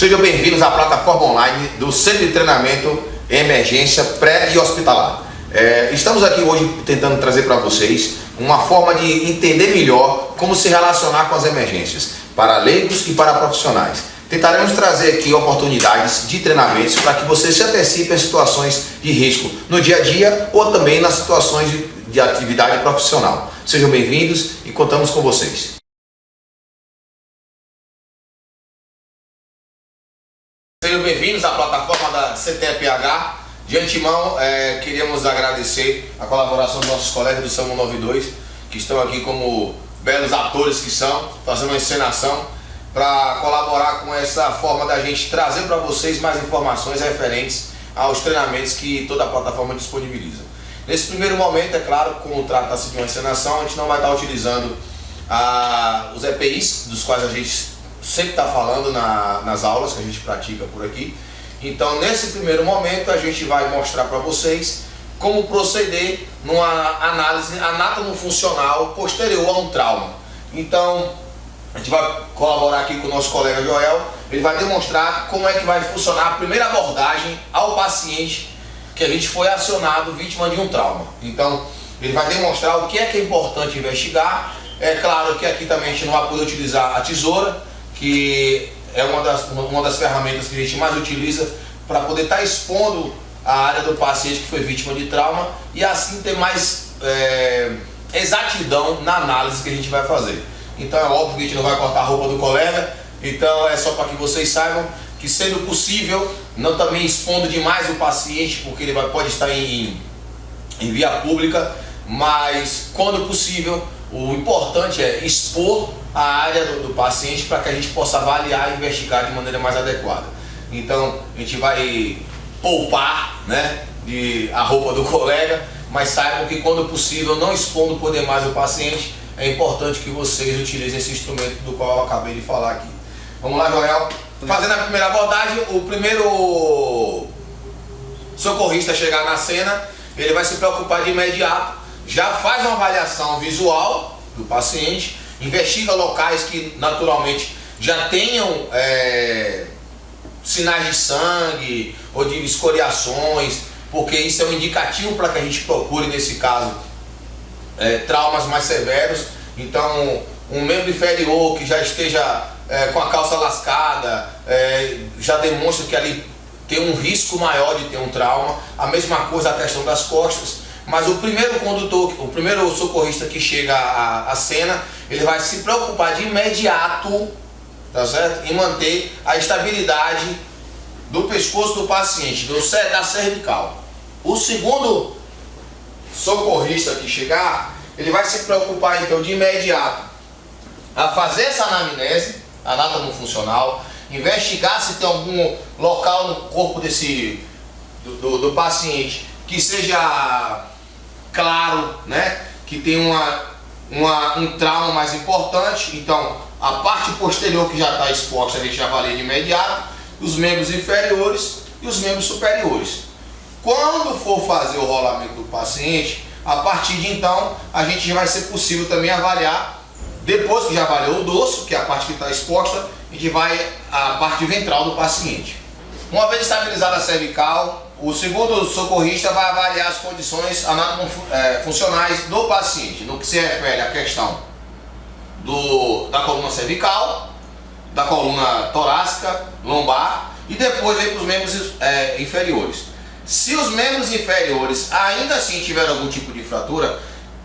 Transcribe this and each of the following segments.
Sejam bem-vindos à plataforma online do Centro de Treinamento em Emergência Pré e Hospitalar. Estamos aqui hoje tentando trazer para vocês uma forma de entender melhor como se relacionar com as emergências, para leigos e para profissionais. Tentaremos trazer aqui oportunidades de treinamentos para que você se antecipe às situações de risco no dia a dia ou também nas situações de atividade profissional. Sejam bem-vindos e contamos com vocês. Sejam bem-vindos à plataforma da CTEPH. De antemão, queríamos agradecer a colaboração dos nossos colegas do SAMU 92, que estão aqui como belos atores que são, fazendo uma encenação para colaborar com essa forma da gente trazer para vocês mais informações referentes aos treinamentos que toda a plataforma disponibiliza. Nesse primeiro momento, é claro, como trata-se de uma encenação, a gente não vai estar utilizando os EPIs, dos quais a gente sempre está falando nas aulas que a gente pratica por aqui. Então, nesse primeiro momento, a gente vai mostrar para vocês como proceder numa análise anatomofuncional posterior a um trauma. Então, a gente vai colaborar aqui com o nosso colega Joel. Ele vai demonstrar como é que vai funcionar a primeira abordagem ao paciente que a gente foi acionado vítima de um trauma. Então, ele vai demonstrar o que é importante investigar. É claro que aqui também a gente não vai poder utilizar a tesoura, que é uma das ferramentas que a gente mais utiliza para poder estar expondo a área do paciente que foi vítima de trauma e assim ter mais exatidão na análise que a gente vai fazer. Então é óbvio que a gente não vai cortar a roupa do colega, então é só para que vocês saibam que, sendo possível, não também expondo demais o paciente, porque ele pode estar em via pública, mas quando possível, o importante é expor a área do paciente para que a gente possa avaliar e investigar de maneira mais adequada. Então a gente vai poupar, né, a roupa do colega, mas saibam que quando possível, não expondo por demais o paciente, é importante que vocês utilizem esse instrumento do qual eu acabei de falar aqui. Vamos lá, Joel. Fazendo a primeira abordagem, o primeiro socorrista chegar na cena, ele vai se preocupar de imediato, já faz uma avaliação visual do paciente, investiga locais que naturalmente já tenham sinais de sangue ou de escoriações, porque isso é um indicativo para que a gente procure, nesse caso, traumas mais severos. Então, um membro inferior que já esteja com a calça lascada já demonstra que ali tem um risco maior de ter um trauma. A mesma coisa a questão das costas. Mas o primeiro condutor, o primeiro socorrista que chega à cena, ele vai se preocupar de imediato, tá certo? Em manter a estabilidade do pescoço do paciente, da cervical. O segundo socorrista que chegar, ele vai se preocupar então de imediato a fazer essa anamnese anatomofuncional, investigar se tem algum local no corpo do paciente que seja claro, né, que tem um trauma mais importante. Então, a parte posterior que já está exposta, a gente já avalia de imediato, os membros inferiores e os membros superiores. Quando for fazer o rolamento do paciente, a partir de então, a gente já vai ser possível também avaliar, depois que já avaliou o dorso, que é a parte que está exposta, a gente vai à parte ventral do paciente. Uma vez estabilizada a cervical, o segundo socorrista vai avaliar as condições funcionais do paciente, no que se refere à questão da coluna cervical, da coluna torácica, lombar, e depois vem para os membros inferiores. Se os membros inferiores ainda assim tiverem algum tipo de fratura,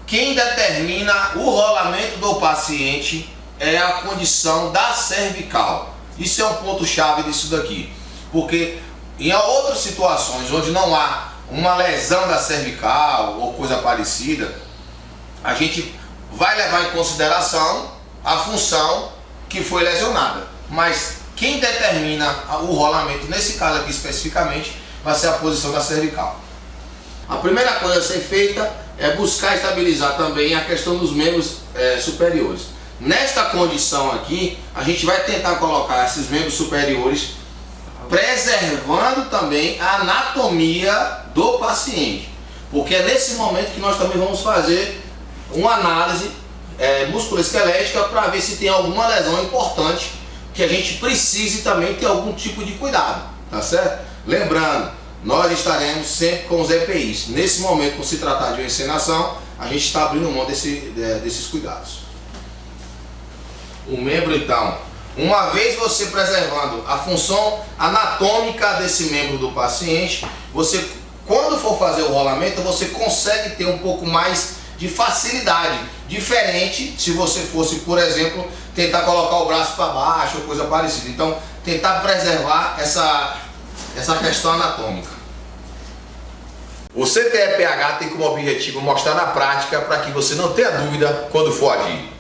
quem determina o rolamento do paciente é a condição da cervical. Isso é um ponto-chave disso daqui, porque em outras situações onde não há uma lesão da cervical ou coisa parecida, a gente vai levar em consideração a função que foi lesionada. Mas quem determina o rolamento, nesse caso aqui especificamente, vai ser a posição da cervical. A primeira coisa a ser feita é buscar estabilizar também a questão dos membros superiores. Nesta condição aqui, a gente vai tentar colocar esses membros superiores preservando também a anatomia do paciente, porque é nesse momento que nós também vamos fazer uma análise musculoesquelética para ver se tem alguma lesão importante que a gente precise também ter algum tipo de cuidado, tá certo? Lembrando, nós estaremos sempre com os EPIs. Nesse momento, por se tratar de uma encenação, a gente está abrindo mão desses cuidados. O membro, então, uma vez você preservando a função anatômica desse membro do paciente, você, quando for fazer o rolamento, você consegue ter um pouco mais de facilidade, diferente se você fosse, por exemplo, tentar colocar o braço para baixo ou coisa parecida. Então, tentar preservar essa questão anatômica. O CTE-PH tem como objetivo mostrar na prática para que você não tenha dúvida quando for agir.